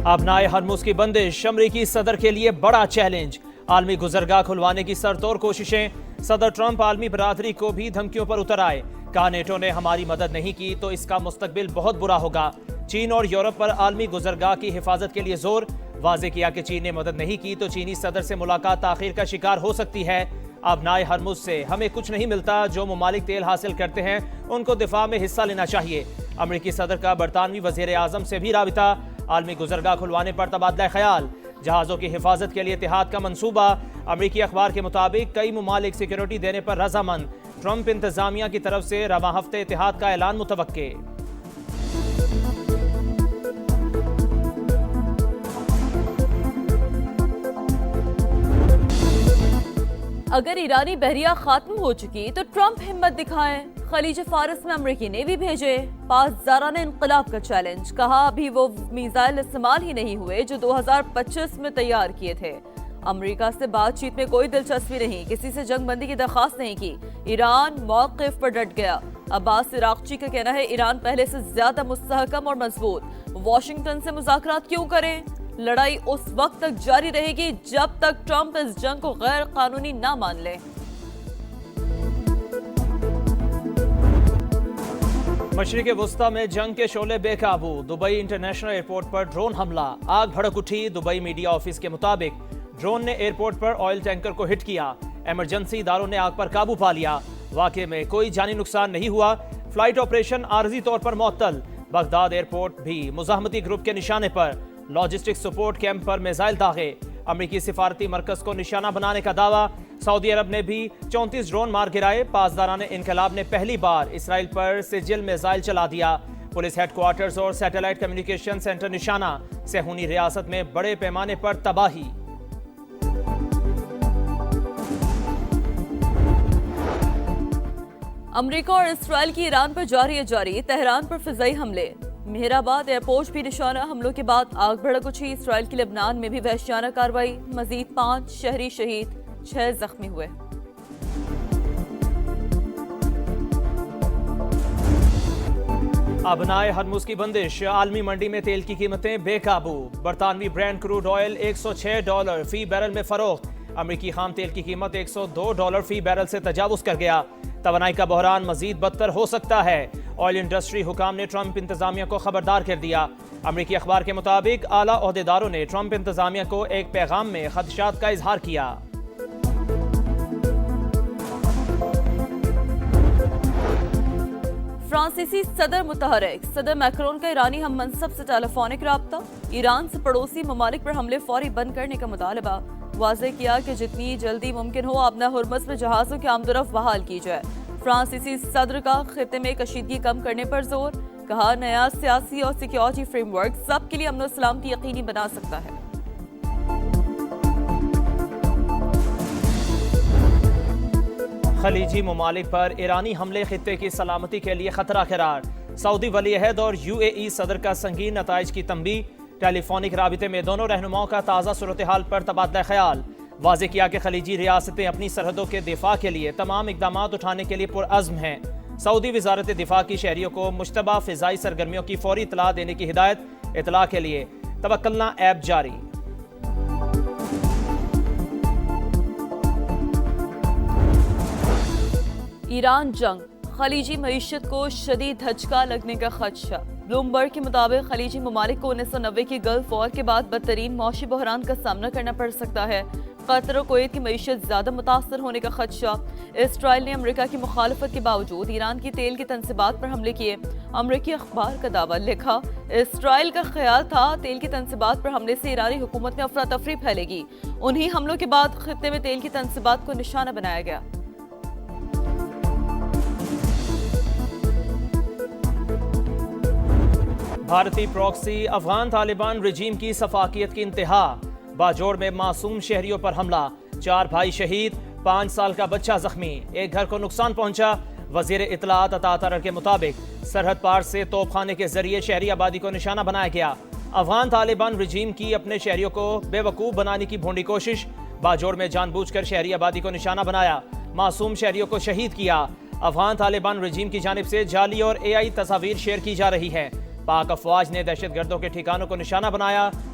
آبنائے ہرمز کی بندش امریکی صدر کے لیے بڑا چیلنج، عالمی گزرگاہ کھلوانے کی سرتوڑ کوششیں۔ صدر ٹرمپ عالمی برادری کو بھی دھمکیوں پر اتر آئے، کہا نیٹو نے ہماری مدد نہیں کی تو اس کا مستقبل بہت برا ہوگا۔ چین اور یورپ پر عالمی گزرگاہ کی حفاظت کے لیے زور، واضح کیا کہ چین نے مدد نہیں کی تو چینی صدر سے ملاقات تاخیر کا شکار ہو سکتی ہے۔ آبنائے ہرمز سے ہمیں کچھ نہیں ملتا، جو ممالک تیل حاصل کرتے ہیں ان کو دفاع میں حصہ لینا چاہیے۔ امریکی صدر کا برطانوی وزیر اعظم سے بھی رابطہ، عالمی گزرگاہ کھلوانے پر تبادلہ خیال۔ جہازوں کی حفاظت کے لیے اتحاد کا منصوبہ، امریکی اخبار کے مطابق کئی ممالک سیکیورٹی دینے پر رضامند، ٹرمپ انتظامیہ کی طرف سے رواں ہفتے اتحاد کا اعلان متوقع۔ اگر ایرانی بحریہ ختم ہو چکی تو ٹرمپ ہمت دکھائیں، خلیج فارس میں امریکی نیوی بھیجے۔ پاسدارانہ انقلاب کا چیلنج، کہا ابھی وہ میزائل استعمال ہی نہیں ہوئے جو 2025 میں تیار کیے تھے۔ امریکہ سے بات چیت میں کوئی دلچسپی نہیں، کسی سے جنگ بندی کی درخواست نہیں کی، ایران موقف پر ڈٹ گیا۔ عباس عراقچی کا کہنا ہے ایران پہلے سے زیادہ مستحکم اور مضبوط، واشنگٹن سے مذاکرات کیوں کریں؟ لڑائی اس وقت تک جاری رہے گی جب تک ٹرمپ اس جنگ کو غیر قانونی نہ مان لے۔ مشرق وسطی میں جنگ کے شعلے بے قابو، دبئی انٹرنیشنل ایئرپورٹ پر ڈرون حملہ، آگ بھڑک اٹھی۔ دبئی میڈیا آفس کے مطابق ڈرون نے ایئرپورٹ پر آئل ٹینکر کو ہٹ کیا، ایمرجنسی اداروں نے آگ پر قابو پا لیا۔ واقعے میں کوئی جانی نقصان نہیں ہوا، فلائٹ آپریشن عارضی طور پر معطل۔ بغداد ایئرپورٹ بھی مزاحمتی گروپ کے نشانے پر، لاجسٹک سپورٹ کیمپ پر میزائل داغے۔ امریکی سفارتی مرکز کو نشانہ بنانے کا دعویٰ، سعودی عرب نے بھی 34 ڈرون مار گرائے۔ پاسدارانہ انقلاب نے پہلی بار اسرائیل پر سجل میزائل چلا دیا۔ پولیس ہیڈ کوارٹرز اور سیٹلائٹ کمیونیکیشن سینٹر نشانہ، صہیونی ریاست میں بڑے پیمانے پر تباہی۔ امریکہ اور اسرائیل کی ایران پر جاری تہران پر فضائی حملے۔ مہرآباد ایئرپورٹ بھی نشانہ حملوں کے بعد آگ بھڑک اٹھی۔ اسرائیل کی لبنان میں بھی وحشیانہ کارروائی، مزید 5 شہری شہید، 6 زخمی ہوئے۔ آبنائے ہرمز کی بندش، عالمی منڈی میں تیل کی قیمتیں بے قابو۔ برطانوی برینڈ کروڈ آئل $106 فی بیرل میں فروخت۔ امریکی خام تیل کی قیمت $102 فی بیرل سے تجاوز کر گیا۔ توانائی کا بحران مزید بدتر ہو سکتا ہے، آئل انڈسٹری حکام نے ٹرمپ انتظامیہ کو خبردار کر دیا۔ امریکی اخبار کے مطابق اعلیٰ عہدیداروں نے ٹرمپ انتظامیہ کو ایک پیغام میں خدشات کا اظہار کیا۔ فرانسیسی صدر متحرک، صدر میکرون کا ایرانی ہم منصب سے ٹیلی فونک رابطہ، ایران سے پڑوسی ممالک پر حملے فوری بند کرنے کا مطالبہ، واضح کیا کہ جتنی جلدی ممکن ہو آبنائے ہرمز میں جہازوں کی آمد و رفت بحال کی جائے۔ فرانسیسی صدر کا خطے میں کشیدگی کم کرنے پر زور، کہا نیا سیاسی اور سیکیورٹی فریم ورک سب کے لیے امن و سلامتی یقینی بنا سکتا ہے۔ خلیجی ممالک پر ایرانی حملے خطے کی سلامتی کے لیے خطرہ قرار، سعودی ولی عہد اور UAE صدر کا سنگین نتائج کی تنبیہ۔ ٹیلی فونک رابطے میں دونوں رہنماؤں کا تازہ صورتحال پر تبادلہ خیال، واضح کیا کہ خلیجی ریاستیں اپنی سرحدوں کے دفاع کے لیے تمام اقدامات اٹھانے کے لیے پرعزم ہیں۔ سعودی وزارت دفاع کی شہریوں کو مشتبہ فضائی سرگرمیوں کی فوری اطلاع دینے کی ہدایت، اطلاع کے لیے توکلنا ایپ جاری۔ ایران جنگ، خلیجی معیشت کو شدید دھچکا لگنے کا خدشہ۔ بلومبرگ کے مطابق خلیجی ممالک کو 1990 کی گلف وار کے بعد بدترین معاشی بحران کا سامنا کرنا پڑ سکتا ہے۔ قطر و کویت کی معیشت زیادہ متاثر ہونے کا خدشہ۔ اسرائیل نے امریکہ کی مخالفت کے باوجود ایران کی تیل کی تنصیبات پر حملے کیے۔ امریکی اخبار کا دعویٰ، لکھا اسرائیل کا خیال تھا تیل کی تنصیبات پر حملے سے ایرانی حکومت میں افراتفری پھیلے گی۔ انہی حملوں کے بعد خطے میں تیل کی تنصیبات کو نشانہ بنایا گیا۔ بھارتی پروکسی، افغان طالبان رجیم کی سفاکیت کی انتہا، باجوڑ میں معصوم شہریوں پر حملہ، 4 بھائی شہید، 5 سال کا بچہ زخمی، ایک گھر کو نقصان پہنچا۔ وزیر اطلاعات عطا ترر کے مطابق سرحد پار سے توپ خانے کے ذریعے شہری آبادی کو نشانہ بنایا گیا۔ افغان طالبان رجیم کی اپنے شہریوں کو بے وقوف بنانے کی بھونڈی کوشش، باجوڑ میں جان بوجھ کر شہری آبادی کو نشانہ بنایا، معصوم شہریوں کو شہید کیا۔ افغان طالبان رجیم کی جانب سے جعلی اور AI تصاویر شیئر کی جا رہی ہیں۔ پاک افواج نے دہشت گردوں کے ٹھکانوں کو نشانہ بنایا،